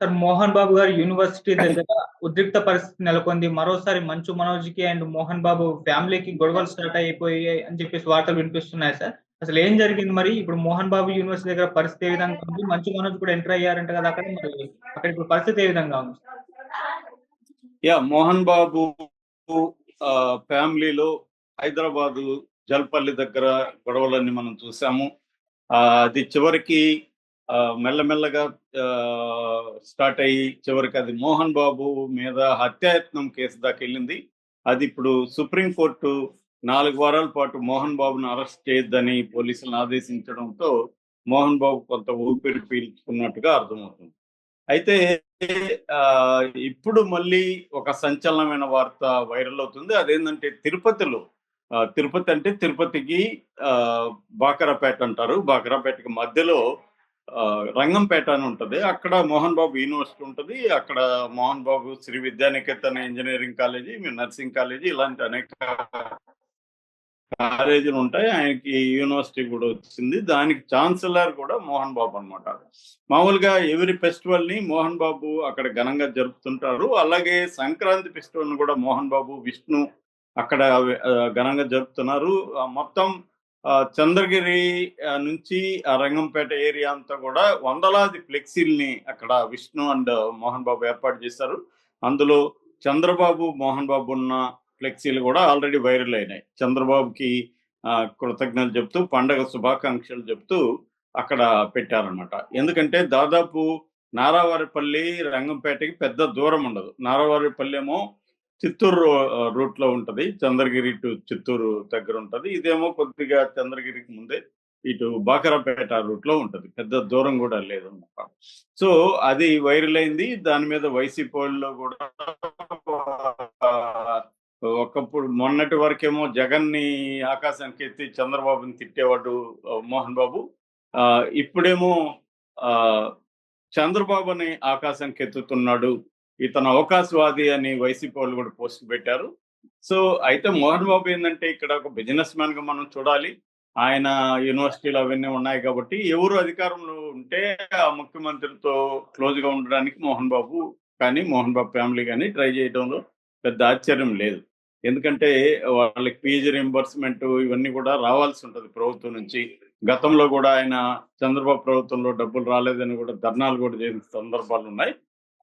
Sir 'Mohan Babu' గారి university దగ్గర ఉద్రిక్త పరిస్థితి నెలకొంది. మరోసారి 'మంచు మనోజ్‌కి' అండ్ 'మోహన్ బాబు' ఫ్యామిలీకి గొడవలు స్టార్ట్ అయిపోయాయి అని చెప్పేసి వార్తలు వినిపిస్తున్నాయి సార్. అసలు ఏం జరిగింది మరి? ఇప్పుడు 'మోహన్ బాబు' యూనివర్సిటీ దగ్గర పరిస్థితి ఏ విధంగా ఉంది? 'మంచు మనోజ్' కూడా ఎంటర్ అయ్యారంట కదా అక్కడ. మరి అక్కడ ఇప్పుడు పరిస్థితి ఏ విధంగా ఉంది? మోహన్ బాబు ఫ్యామిలీలో హైదరాబాదు జల్పల్లి దగ్గర గొడవలన్నీ మనం చూసాము. అది చివరికి మెల్లమెల్లగా స్టార్ట్ అయ్యి చివరికి అది మోహన్ బాబు మీద హత్యాయత్నం కేసు దాకా వెళ్ళింది. అది ఇప్పుడు సుప్రీంకోర్టు 4 వారాల పాటు మోహన్ బాబును అరెస్ట్ చేయొద్దని పోలీసులను ఆదేశించడంతో మోహన్ బాబు కొంత ఊపిరి పీల్చుకున్నట్టుగా అర్థమవుతుంది. అయితే ఇప్పుడు మళ్ళీ ఒక సంచలనమైన వార్త వైరల్ అవుతుంది. అదేంటంటే తిరుపతి అంటే తిరుపతికి బాకరాపేట అంటారు. బాకరాపేటకి మధ్యలో రంగంపేట అని ఉంటది. అక్కడ మోహన్ బాబు యూనివర్సిటీ ఉంటది. అక్కడ Mohan Babu Sri Vidyaniketan engineering college, nursing college ఇలాంటి అనేక కాలేజీలు ఉంటాయి. ఆయనకి యూనివర్సిటీ కూడా వచ్చింది. దానికి ఛాన్సలర్ కూడా మోహన్ బాబు అనమాట. మామూలుగా ఎవరి ఫెస్టివల్ ని మోహన్ బాబు అక్కడ ఘనంగా జరుపుతుంటారు. అలాగే సంక్రాంతి ఫెస్టివల్ కూడా మోహన్ బాబు, విష్ణు అక్కడ ఘనంగా జరుపుతున్నారు. మొత్తం చంద్రగిరి నుంచి ఆ రంగంపేట ఏరియా అంతా కూడా వందలాది ఫ్లెక్సీల్ని అక్కడ విష్ణు అండ్ మోహన్ బాబు ఏర్పాటు చేశారు. అందులో చంద్రబాబు, మోహన్ బాబు ఉన్న ఫ్లెక్సీలు కూడా ఆల్రెడీ వైరల్ అయినాయి. చంద్రబాబుకి కృతజ్ఞతలు చెప్తూ, పండగ శుభాకాంక్షలు చెప్తూ అక్కడ పెట్టారనమాట. ఎందుకంటే దాదాపు నారావారిపల్లి రంగంపేటకి పెద్ద దూరం ఉండదు. నారావారిపల్లి ఏమో చిత్తూరు రూట్ లో ఉంటది. చంద్రగిరి టు చిత్తూరు దగ్గర ఉంటది. ఇదేమో కొద్దిగా చంద్రగిరికి ముందే ఇటు బాకరాపేట రూట్ లో ఉంటది. పెద్ద దూరం కూడా లేదన్నమాట. సో అది వైరల్ అయింది. దాని మీద వైసీపీ వాళ్ళు కూడా ఒకప్పుడు మొన్నటి వరకేమో జగన్ ని ఆకాశానికి ఎత్తి చంద్రబాబుని తిట్టేవాడు మోహన్ బాబు. ఇప్పుడేమో చంద్రబాబుని ఆకాశానికి ఎత్తుతున్నాడు, ఇతను అవకాశవాది అని వైసీపీ వాళ్ళు కూడా పోస్ట్ పెట్టారు. సో అయితే మోహన్ బాబు ఏంటంటే ఇక్కడ ఒక బిజినెస్ మ్యాన్ గా మనం చూడాలి. ఆయన యూనివర్సిటీలు అవన్నీ ఉన్నాయి కాబట్టి ఎవరు అధికారంలో ఉంటే ఆ ముఖ్యమంత్రితో క్లోజ్ గా ఉండడానికి మోహన్ బాబు కానీ మోహన్ బాబు ఫ్యామిలీ కానీ ట్రై చేయడంలో పెద్ద ఆశ్చర్యం లేదు. ఎందుకంటే వాళ్ళకి ఫీజు రింబర్స్మెంట్ ఇవన్నీ కూడా రావాల్సి ఉంటుంది ప్రభుత్వం నుంచి. గతంలో కూడా ఆయన చంద్రబాబు ప్రభుత్వంలో డబ్బులు రాలేదని కూడా ధర్నాలు కూడా చేసిన సందర్భాలు ఉన్నాయి.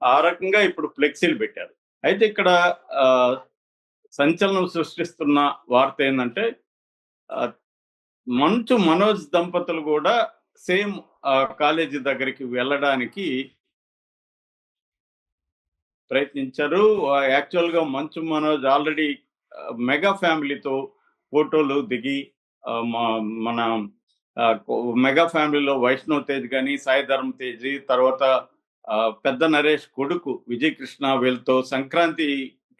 ఆ రకంగా ఇప్పుడు ఫ్లెక్సీలు పెట్టారు. అయితే ఇక్కడ సంచలనం సృష్టిస్తున్న వార్త ఏంటంటే మంచు మనోజ్ దంపతులు కూడా సేమ్ కాలేజీ దగ్గరికి వెళ్ళడానికి ప్రయత్నించారు. యాక్చువల్ గా మంచు మనోజ్ ఆల్రెడీ మెగా ఫ్యామిలీతో ఫోటోలు దిగి మన మెగా ఫ్యామిలీలో వైష్ణవ్ తేజ్ కానీ, సాయి ధర్మ తేజ్, తర్వాత పెద్ద నరేష్ కొడుకు విజయ్ కృష్ణ వీళ్ళతో సంక్రాంతి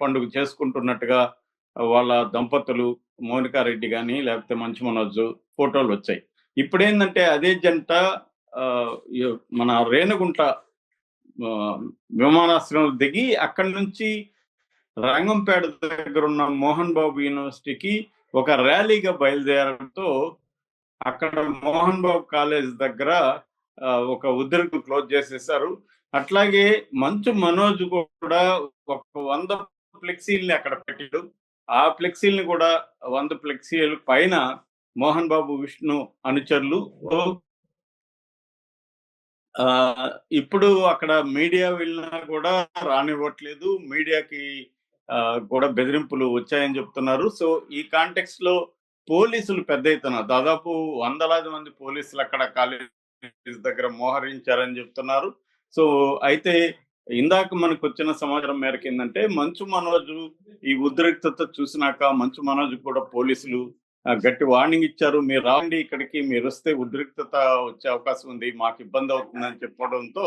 పండుగ చేసుకుంటున్నట్టుగా వాళ్ళ దంపతులు మౌనికారెడ్డి కానీ లేకపోతే మంచు మనోజ్ ఫోటోలు వచ్చాయి. ఇప్పుడు ఏంటంటే అదే జంట మన రేణుగుంట విమానాశ్రయం దిగి అక్కడి నుంచి రంగంపేట దగ్గర ఉన్న మోహన్ బాబు యూనివర్సిటీకి ఒక ర్యాలీగా బయలుదేరడంతో అక్కడ మోహన్ బాబు కాలేజ్ దగ్గర ఒక ఉద్రిక్తత క్లోజ్ చేసేసారు. అట్లాగే మంచు మనోజ్ కూడా ఒక 100 ఫ్లెక్సీల్ని అక్కడ పెట్టాడు. ఆ ఫ్లెక్సీల్ని కూడా 100 ఫ్లెక్సీల పైన మోహన్ బాబు, విష్ణు అనుచరులు ఇప్పుడు అక్కడ మీడియా వెళ్ళినా కూడా రానివ్వట్లేదు. మీడియాకి కూడా బెదిరింపులు వచ్చాయని చెప్తున్నారు. సో ఈ కాంటెక్స్ట్ లో పోలీసులు పెద్ద ఎత్తున దాదాపు వందలాది మంది పోలీసులు అక్కడ కాలేజ్ దగ్గర మోహరించారని చెప్తున్నారు. సో అయితే ఇందాక మనకు వచ్చిన సమాచారం మేరకు ఏంటంటే మంచు మనోజ్ ఈ ఉద్రిక్తత చూసినాక మంచు మనోజ్ కూడా పోలీసులు గట్టి వార్నింగ్ ఇచ్చారు. మీరు రాండి ఇక్కడికి, మీరు వస్తే ఉద్రిక్తత వచ్చే అవకాశం ఉంది, మాకు ఇబ్బంది అవుతుందని చెప్పడంతో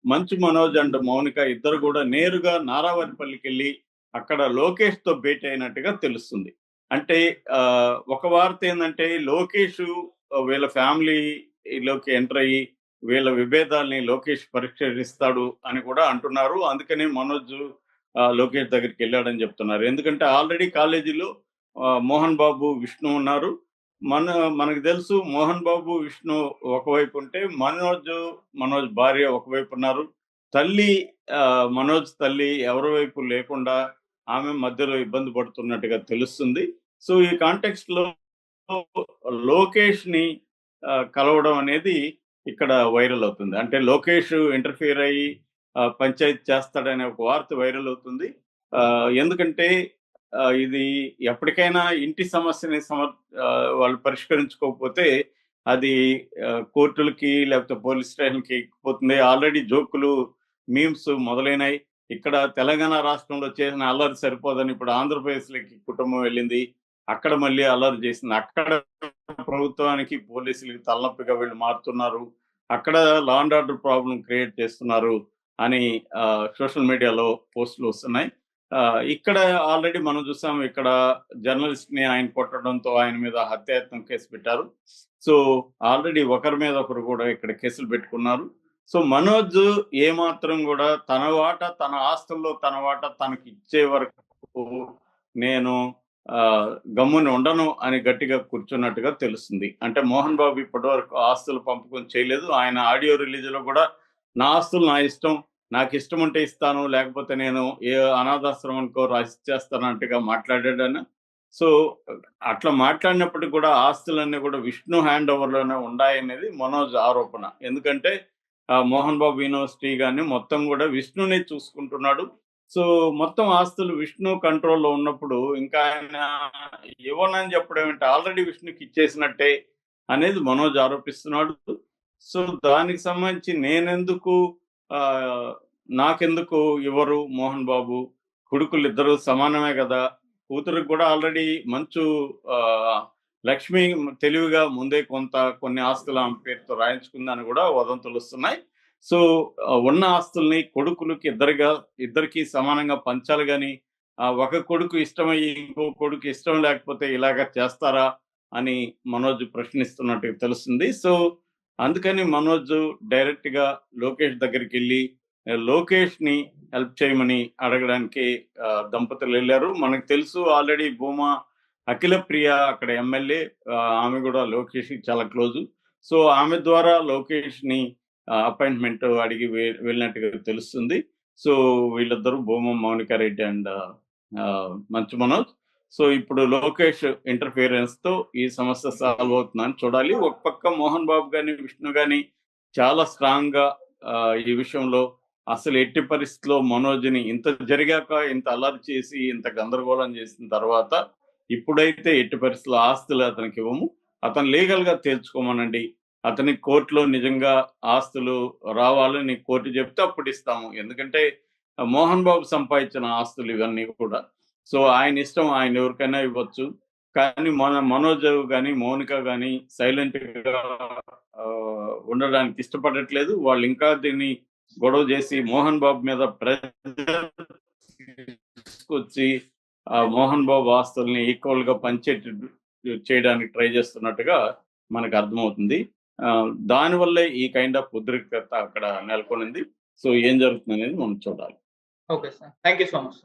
మంచు మనోజ్ అండ్ మౌనిక ఇద్దరు కూడా నేరుగా నారావారిపల్లికి వెళ్ళి అక్కడ లోకేష్ తో భేటీ అయినట్టుగా తెలుస్తుంది. అంటే ఒక వార్త ఏంటంటే లోకేష్ వీళ్ళ ఫ్యామిలీలోకి ఎంటర్ అయ్యి వీళ్ళ విభేదాల్ని లోకేష్ పరిష్కరిస్తాడు అని కూడా అంటున్నారు. అందుకనే మనోజ్ లోకేష్ దగ్గరికి వెళ్ళాడని చెప్తున్నారు. ఎందుకంటే ఆల్రెడీ కాలేజీలో మోహన్ బాబు, విష్ణు ఉన్నారు. మనకు తెలుసు మోహన్ బాబు, విష్ణు ఒకవైపు ఉంటే మనోజ్ భార్య ఒకవైపు ఉన్నారు. తల్లి మనోజ్ తల్లి ఎవరి వైపు లేకుండా ఆమె మధ్యలో ఇబ్బంది పడుతున్నట్టుగా తెలుస్తుంది. సో ఈ కాంటెక్స్ట్ లో లోకేష్ ని కలవడం అనేది ఇక్కడ వైరల్ అవుతుంది. అంటే లోకేష్ ఇంటర్ఫియర్ అయ్యి పంచాయతీ చేస్తాడనే ఒక వార్త వైరల్ అవుతుంది. ఎందుకంటే ఇది ఎప్పటికైనా ఇంటి సమస్యని వాళ్ళు పరిష్కరించుకోకపోతే అది కోర్టులకి లేకపోతే పోలీస్ స్టేషన్కి పోతుంది. ఆల్రెడీ జోకులు మీమ్స్ మొదలైనాయి. ఇక్కడ తెలంగాణ రాష్ట్రంలో చేసిన అల్లరి సరిపోదని ఇప్పుడు ఆంధ్రప్రదేశ్లోకి కుటుంబం వెళ్ళింది. అక్కడ మళ్ళీ అల్లరి చేసింది. అక్కడ ప్రభుత్వానికి పోలీసులకి తలనొప్పిగా వీళ్ళు మారుతున్నారు. అక్కడ law and order problem create చేస్తున్నారు అని సోషల్ మీడియాలో పోస్టులు వస్తున్నాయి. ఇక్కడ ఆల్రెడీ మనం చూసాం. ఇక్కడ జర్నలిస్ట్ ని ఆయన కొట్టడంతో ఆయన మీద హత్యాయత్నం కేసు పెట్టారు. సో ఆల్రెడీ ఒకరి మీద ఒకరు కూడా ఇక్కడ కేసులు పెట్టుకున్నారు. సో మనోజ్ ఏమాత్రం కూడా తన ఆస్తుల్లో తన వాటా తనకి ఇచ్చే వరకు నేను గమ్ముని ఉండను అని గట్టిగా కూర్చున్నట్టుగా తెలుస్తుంది. అంటే మోహన్ బాబు ఇప్పటి వరకు ఆస్తులు పంపకం చేయలేదు. ఆయన ఆడియో రిలీజ్ లో కూడా నా ఆస్తులు నా ఇష్టం, నాకు ఇష్టం ఉంటే ఇస్తాను, లేకపోతే నేను ఏ అనాథాశ్రమానికో రాసిచ్చేస్తానంటుగా మాట్లాడాడని. సో అట్లా మాట్లాడినప్పటికీ కూడా ఆస్తులన్నీ కూడా విష్ణు హ్యాండ్ ఓవర్ లోనే ఉన్నాయనేది మనోజ్ ఆరోపణ. ఎందుకంటే మోహన్ బాబు యూనివర్సిటీ కానీ మొత్తం కూడా విష్ణుని చూసుకుంటున్నాడు. సో మొత్తం ఆస్తులు విష్ణు కంట్రోల్లో ఉన్నప్పుడు ఇంకా ఆయన ఇవ్వనని చెప్పడం ఏంటి, ఆల్రెడీ విష్ణుకి ఇచ్చేసినట్టే అనేది మనోజ్ ఆరోపిస్తున్నాడు. సో దానికి సంబంధించి నేనెందుకు నాకెందుకు ఇవ్వరు మోహన్ బాబు, కొడుకులు ఇద్దరు సమానమే కదా, కూతురికి కూడా ఆల్రెడీ మంచు లక్ష్మి తెలివిగా ముందే కొన్ని ఆస్తులు ఆమె పేరుతో రాయించుకుందని కూడా వదంతులు వస్తున్నాయి. సో ఉన్న ఆస్తుల్ని కొడుకులకి ఇద్దరికి సమానంగా పంచాలి కానీ ఒక కొడుకు ఇష్టమయ్యి ఇంకో కొడుకు ఇష్టం లేకపోతే ఇలాగా చేస్తారా అని మనోజ్ ప్రశ్నిస్తున్నట్టు తెలుస్తుంది. సో అందుకని మనోజ్ డైరెక్ట్ గా లోకేష్ దగ్గరికి వెళ్ళి లోకేష్ ని హెల్ప్ చేయమని అడగడానికి దంపతులు వెళ్ళారు. మనకు తెలుసు ఆల్రెడీ భూమా అఖిల ప్రియ అక్కడ ఎమ్మెల్యే, ఆమె కూడా లోకేష్ చాలా క్లోజు. సో ఆమె ద్వారా లోకేష్ ని అపాయింట్మెంట్ అడిగి వెళ్ళినట్టుగా తెలుస్తుంది. సో వీళ్ళిద్దరూ భూమా మౌనికారెడ్డి అండ్ మంచు మనోజ్. సో ఇప్పుడు లోకేష్ ఇంటర్ఫియరెన్స్ తో ఈ సమస్య సాల్వ్ అవుతుందని చూడాలి. ఒక పక్క మోహన్ బాబు గాని విష్ణు గాని చాలా స్ట్రాంగ్ గా ఈ విషయంలో అసలు ఎట్టి పరిస్థితిలో మనోజ్ని ఇంత జరిగాక ఇంత అల్లరి చేసి ఇంత గందరగోళం చేసిన తర్వాత ఇప్పుడైతే ఎట్టి పరిస్థితుల్లో ఆస్తులు అతనికి ఇవ్వము, అతను లీగల్ గా తేల్చుకోమనండి, అతని కోర్టులో నిజంగా ఆస్తులు రావాలని కోర్టు చెప్తే అప్పుడు ఇస్తాము. ఎందుకంటే మోహన్ బాబు సంపాదించిన ఆస్తులు ఇవన్నీ కూడా. సో ఆయన ఇష్టం, ఆయన ఎవరికైనా ఇవ్వచ్చు. కానీ మనోజ్ కానీ మౌనిక కానీ సైలెంట్ గా ఉండడానికి ఇష్టపడట్లేదు. వాళ్ళు ఇంకా దీన్ని గొడవ చేసి మోహన్ బాబు మీద తీసుకొచ్చి మోహన్ బాబు ఆస్తుల్ని ఈక్వల్ గా చేయడానికి ట్రై చేస్తున్నట్టుగా మనకు అర్థమవుతుంది. దానివల్లే ఈ కైండ్ ఆఫ్ ఉద్రిక్తత అక్కడ నెలకొనింది. సో ఏం జరుగుతుంది అనేది మనం చూడాలి. Okay sir, thank you so much.